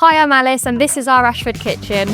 Hi, I'm Alice and this is our Ashford kitchen.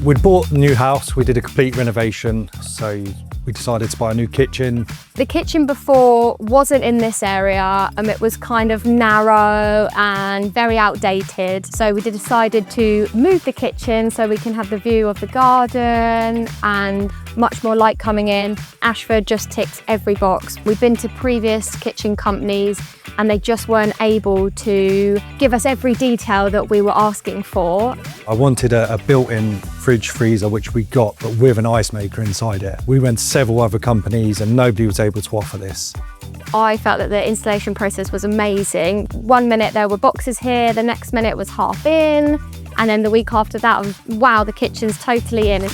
We'd bought a new house, we did a complete renovation, so we decided to buy a new kitchen. The kitchen before wasn't in this area, it was kind of narrow and very outdated. So we decided to move the kitchen so we can have the view of the garden and much more light coming in. Ashford just ticks every box. We've been to previous kitchen companies and they just weren't able to give us every detail that we were asking for. I wanted a built-in fridge freezer, which we got, but with an ice maker inside it. We went to several other companies and nobody was able to offer this. I felt that the installation process was amazing. 1 minute there were boxes here, the next minute was half in, and then the week after that was, wow, the kitchen's totally in.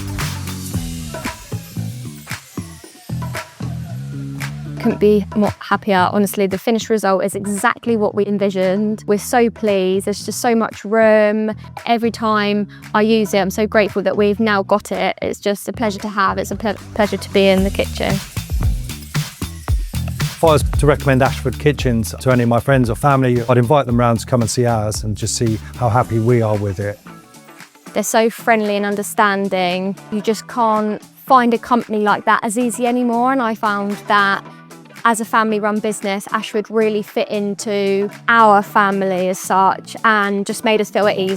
Couldn't be more happier, honestly. The finished result is exactly what we envisioned. We're so pleased, there's just so much room. Every time I use it, I'm so grateful that we've now got it. It's just a pleasure to have, it's a pleasure to be in the kitchen. If I was to recommend Ashford Kitchens to any of my friends or family, I'd invite them round to come and see ours and just see how happy we are with it. They're so friendly and understanding. You just can't find a company like that as easy anymore, and I found that as a family-run business, Ashford really fit into our family as such and just made us feel at ease.